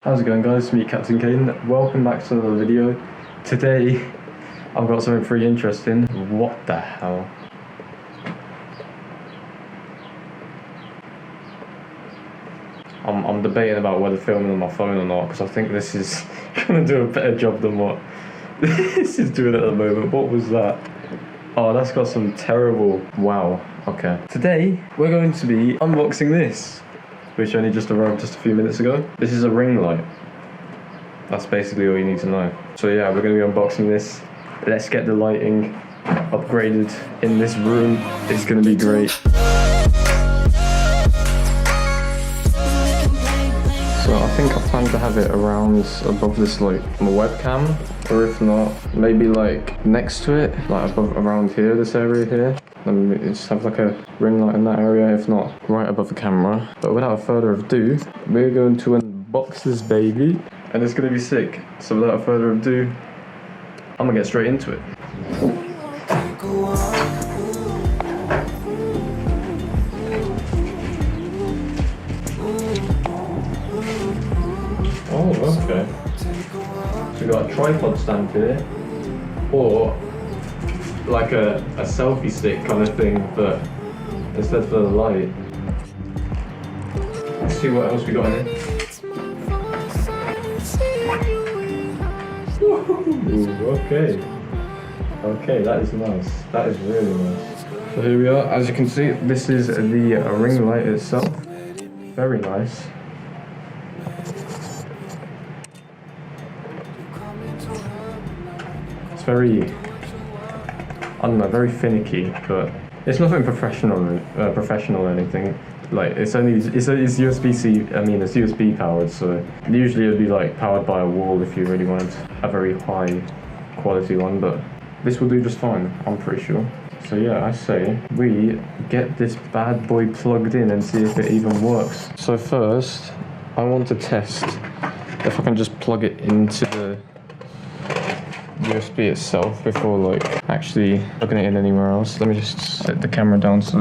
How's it going, guys? It's me, Captain Kane. Welcome back to another video. Today I've got something pretty interesting. What the hell? I'm debating about whether filming on my phone or not, because I think this is gonna do a better job than what this is doing at the moment. What was that? Oh, that's got some terrible... Wow. Okay. Today we're going to be unboxing this, which only just arrived just a few minutes ago. This is a ring light. That's basically all you need to know. So yeah, we're going to be unboxing this. Let's get the lighting upgraded in this room. It's going to be great. So I think I plan to have it around above this, like, my webcam, or if not, maybe like next to it, like above, around here, this area here. And just have like a ring light in that area, if not right above the camera. But without further ado, we're going to unbox this baby, and it's gonna be sick. So without further ado, I'm gonna get straight into it. Oh, okay. So we got a tripod stand here, or like a selfie stick kind of thing, but instead for the light. Let's see what else we got in here. Ooh, okay. Okay, that is nice. That is really nice. So here we are. As you can see, this is the ring light itself. Very nice. It's very, I don't know, very finicky, but it's nothing professional or anything. Like it's USB-C. I mean, it's USB powered, so usually it'd be like powered by a wall if you really wanted a very high quality one, but this will do just fine, I'm pretty sure. So yeah, I say we get this bad boy plugged in and see if it even works. So first, I want to test if I can just plug it into the USB itself before like actually plugging it in anywhere else. Let me just set the camera down so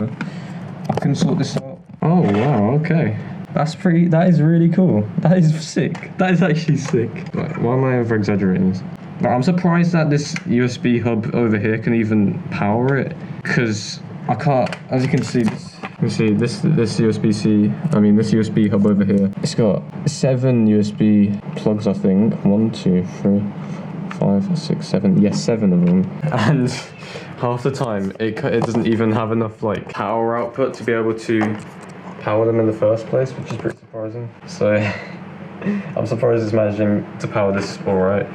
I can sort this out. Oh wow, okay. That is really cool. That is sick. That is actually sick. Like, why am I over exaggerating this? Like, I'm surprised that this USB hub over here can even power it, because I can't, as you can see, this USB-C, I mean this USB hub over here, it's got 7 USB plugs, I think. 1, 2, 3, 5, 6, 7. Yes, 7 of them. And half the time it doesn't even have enough like power output to be able to power them in the first place, which is pretty surprising. So I'm surprised it's managing to power this alright.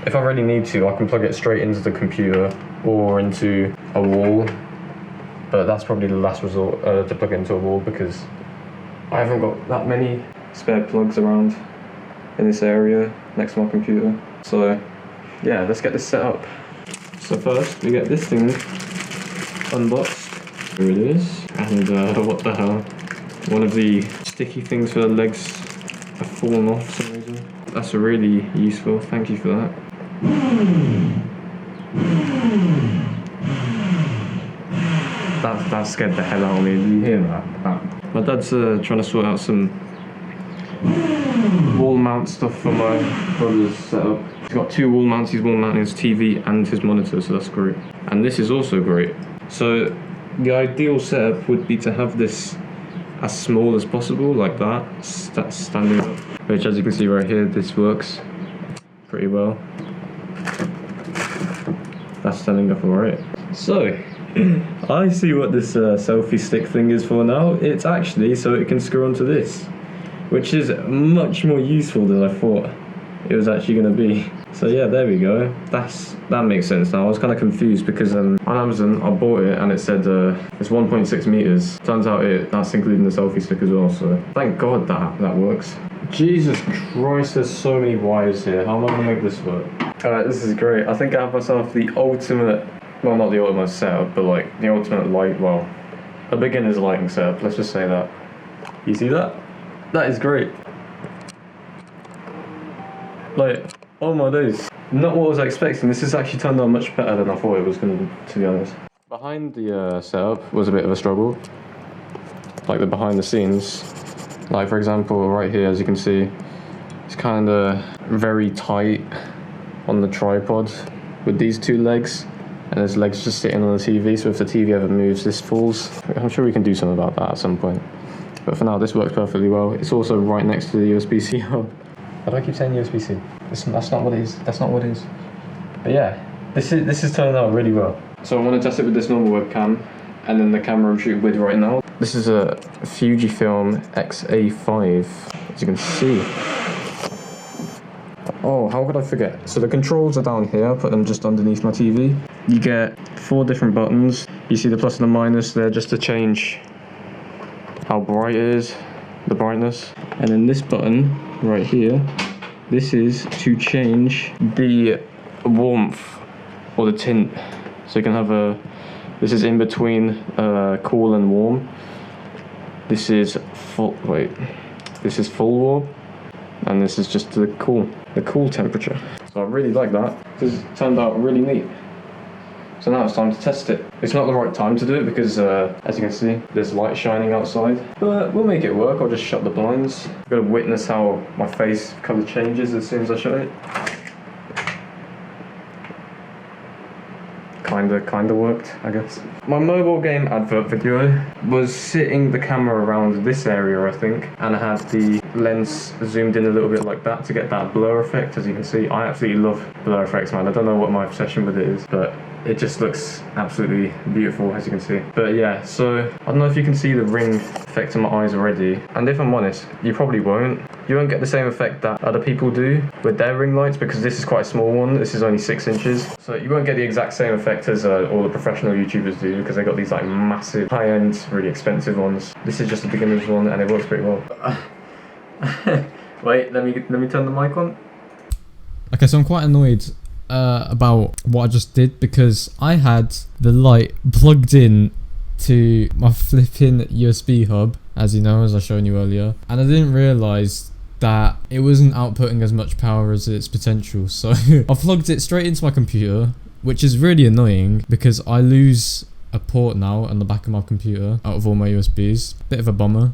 If I really need to, I can plug it straight into the computer or into a wall, but that's probably the last resort, to plug it into a wall, because I haven't got that many spare plugs around in this area next to my computer. So yeah, let's get this set up. So first, we get this thing unboxed. Here it is. And what the hell? One of the sticky things for the legs have fallen off for some reason. That's really useful. Thank you for that. That scared the hell out of me. Did you hear that? My dad's trying to sort out some wall mount stuff for my brother's setup. He's got 2 wall mounts. He's wall mounting his TV and his monitor, so that's great. And this is also great. So the ideal setup would be to have this as small as possible, like that, standing up. Which, as you can see right here, this works pretty well. That's standing up alright. So, I see what this selfie stick thing is for now. It's actually so it can screw onto this, which is much more useful than I thought it was actually going to be. So yeah, there we go. That makes sense now. I was kind of confused because on Amazon I bought it and it said it's 1.6 meters. Turns out that's including the selfie stick as well. So thank God that works. Jesus Christ, there's so many wires here. How am I gonna make this work? Alright, this is great. I think I have myself the ultimate, well, not the ultimate setup, but like the ultimate a beginner's lighting setup. Let's just say that. You see that? That is great. Like, oh my days. Not what I was expecting. This has actually turned out much better than I thought it was going to be honest. Behind the setup was a bit of a struggle. Like the behind the scenes. Like for example, right here, as you can see, It's kind of very tight on the tripod with these two legs, and there's legs just sitting on the TV, so if the TV ever moves, this falls. I'm sure we can do something about that at some point. But for now, this works perfectly well. It's also right next to the USB-C hub. Why do I keep saying USB-C? That's not what it is. That's not what it is. But yeah, this is turning out really well. So I want to test it with this normal webcam, and then the camera I'm shooting with right now. This is a Fujifilm X-A5, as you can see. Oh, how could I forget? So the controls are down here, I put them just underneath my TV. You get 4 different buttons. You see the plus and the minus there just to change how bright it is, the brightness. And then this button right here, this is to change the warmth or the tint. So you can have this is in between cool and warm. This is full warm, and this is just the cool temperature. So I really like that. This turned out really neat. So now it's time to test it. It's not the right time to do it because, as you can see, there's light shining outside. But we'll make it work. I'll just shut the blinds. I'm gonna witness how my face colour changes as soon as I shut it. Kinda worked, I guess. My mobile game advert video was sitting the camera around this area, I think, and I had the lens zoomed in a little bit like that to get that blur effect. As you can see, I absolutely love blur effects, man. I don't know what my obsession with it is, but it just looks absolutely beautiful, as you can see. But yeah, so I don't know if you can see the ring effect in my eyes already, and if I'm honest, you probably won't. You won't get the same effect that other people do with their ring lights, because this is quite a small one. This is only 6 inches, so you won't get the exact same effect as all the professional YouTubers do, because they got these like massive, high-end, really expensive ones. This is just a beginner's one, and it works pretty well. Wait, let me turn the mic on. Okay, so I'm quite annoyed about what I just did, because I had the light plugged in to my flipping USB hub, as you know, as I shown you earlier, and I didn't realise that it wasn't outputting as much power as its potential. So I plugged it straight into my computer, which is really annoying because I lose a port now on the back of my computer out of all my USBs. Bit of a bummer,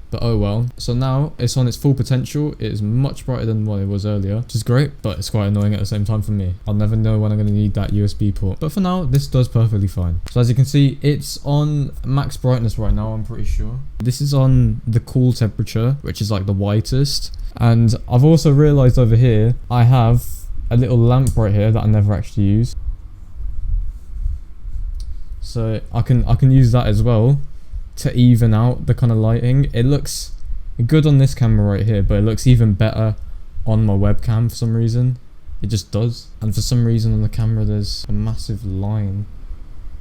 but oh well. So now it's on its full potential. It is much brighter than what it was earlier, which is great, but it's quite annoying at the same time for me. I'll never know when I'm going to need that USB port, but for now this does perfectly fine. So as you can see, it's on max brightness right now, I'm pretty sure. This is on the cool temperature, which is like the whitest, and I've also realized over here I have a little lamp right here that I never actually use, so I can use that as well to even out the kind of lighting. It looks good on this camera right here, but it looks even better on my webcam for some reason. It just does. And for some reason on the camera there's a massive line.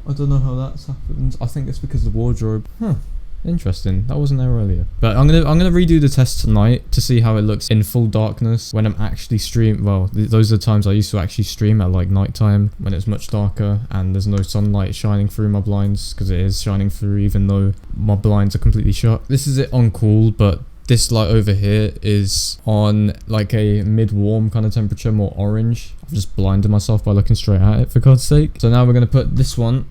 I don't know how that's happened. I think it's because of the wardrobe. Huh. Interesting. That wasn't there earlier. But I'm gonna redo the test tonight to see how it looks in full darkness when I'm actually streaming. Well, those are the times I used to actually stream at like nighttime when it's much darker and there's no sunlight shining through my blinds, because it is shining through even though my blinds are completely shut. This is it on cool, but this light over here is on like a mid-warm kind of temperature, more orange. I've just blinded myself by looking straight at it, for God's sake. So now we're gonna put this one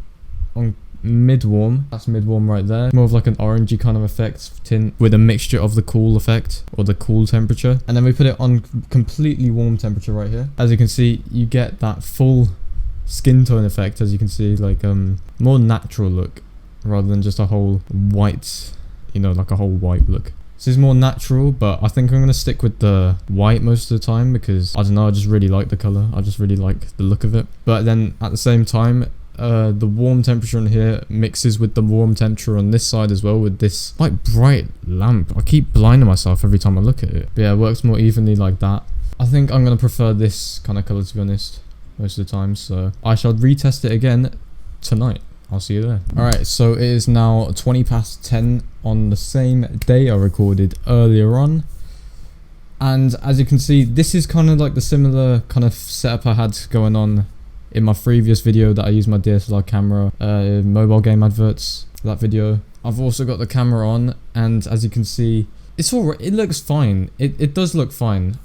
on mid-warm. That's mid-warm right there. More of like an orangey kind of effect tint with a mixture of the cool effect or the cool temperature, and then we put it on completely warm temperature right here. As you can see, you get that full skin tone effect, as you can see, like more natural look rather than just a whole white, you know, like a whole white look. This is more natural, but I think I'm going to stick with the white most of the time because I don't know, I just really like the color. I just really like the look of it. But then at the same time, the warm temperature on here mixes with the warm temperature on this side as well, with this quite bright lamp. I keep blinding myself every time I look at it. But yeah, it works more evenly like that. I think I'm going to prefer this kind of color, to be honest, most of the time. So I shall retest it again tonight. I'll see you there. Alright, so it is now 20 past 10 on the same day I recorded earlier on. And as you can see, this is kind of like the similar kind of setup I had going on in my previous video that I used my DSLR camera, mobile game adverts for that video. I've also got the camera on, and as you can see, it's alright. It looks fine. It does look fine.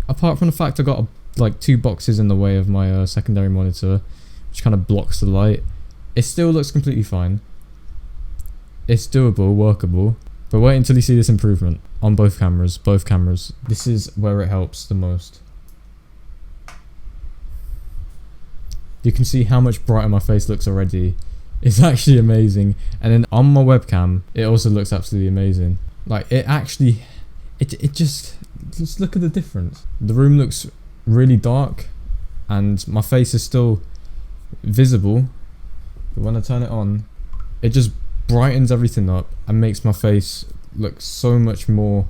Apart from the fact I got like 2 boxes in the way of my secondary monitor, which kind of blocks the light, it still looks completely fine. It's doable, workable, but wait until you see this improvement. on both cameras. This is where it helps the most. You can see how much brighter my face looks already. It's actually amazing. And then on my webcam, it also looks absolutely amazing. Like it actually, it just look at the difference. The room looks really dark and my face is still visible. But when I turn it on, it just brightens everything up and makes my face look so much more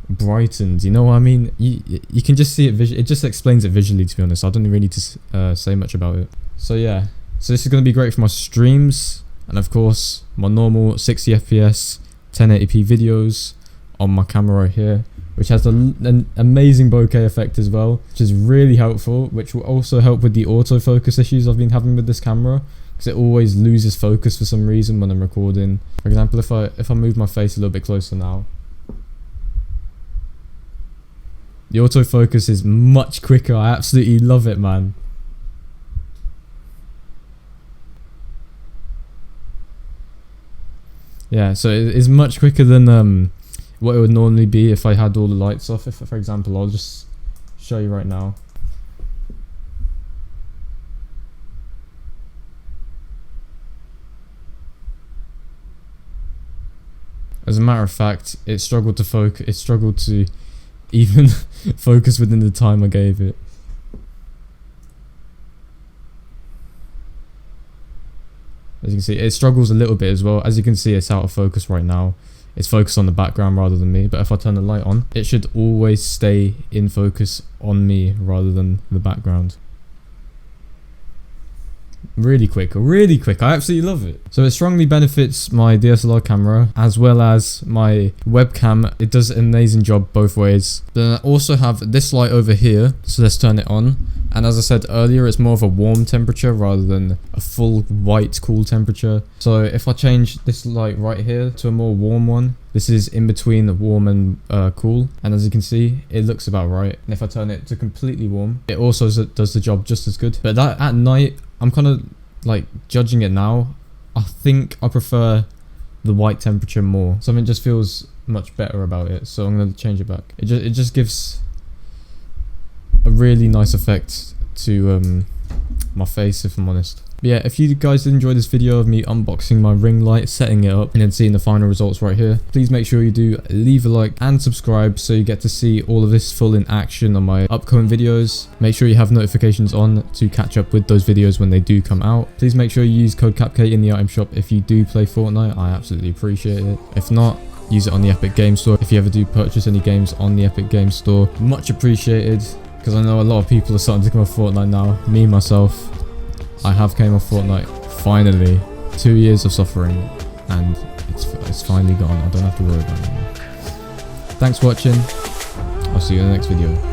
brightened. You know what I mean? You can just see it visually. It just explains it visually, to be honest. I don't really need to say much about it. So yeah, so this is going to be great for my streams and of course my normal 60 fps 1080p videos on my camera right here, which has an amazing bokeh effect as well, which is really helpful, which will also help with the autofocus issues I've been having with this camera, because it always loses focus for some reason when I'm recording. For example, if I move my face a little bit closer now, the autofocus is much quicker. I absolutely love it, man. Yeah, so it is much quicker than what it would normally be if I had all the lights off. If, for example, I'll just show you right now. As a matter of fact, it struggled to focus. It struggled to even focus within the time I gave it. As you can see, it struggles a little bit as well. As you can see, it's out of focus right now. It's focused on the background rather than me. But if I turn the light on, it should always stay in focus on me rather than the background. Really quick. I absolutely love it. So it strongly benefits my DSLR camera as well as my webcam. It does an amazing job both ways. Then I also have this light over here, so let's turn it on. And as I said earlier, it's more of a warm temperature rather than a full white cool temperature. So if I change this light right here to a more warm one, this is in between the warm and cool, and as you can see, it looks about right. And if I turn it to completely warm, it also does the job just as good. But that at night, I'm kind of like judging it now. I think I prefer the white temperature more. Something just feels much better about it, so I'm going to change it back. It just gives a really nice effect to my face, if I'm honest. But yeah, if you guys did enjoy this video of me unboxing my ring light, setting it up, and then seeing the final results right here, please make sure you do leave a like and subscribe so you get to see all of this full in action on my upcoming videos. Make sure you have notifications on to catch up with those videos when they do come out. Please make sure you use code CAPK in the item shop if you do play Fortnite. I absolutely appreciate it. If not, use it on the Epic Games Store if you ever do purchase any games on the Epic Games Store. Much appreciated, because I know a lot of people are starting to come off Fortnite now. Me, myself, I have came off Fortnite, finally. 2 years of suffering, and it's finally gone. I don't have to worry about it anymore. Thanks for watching. I'll see you in the next video.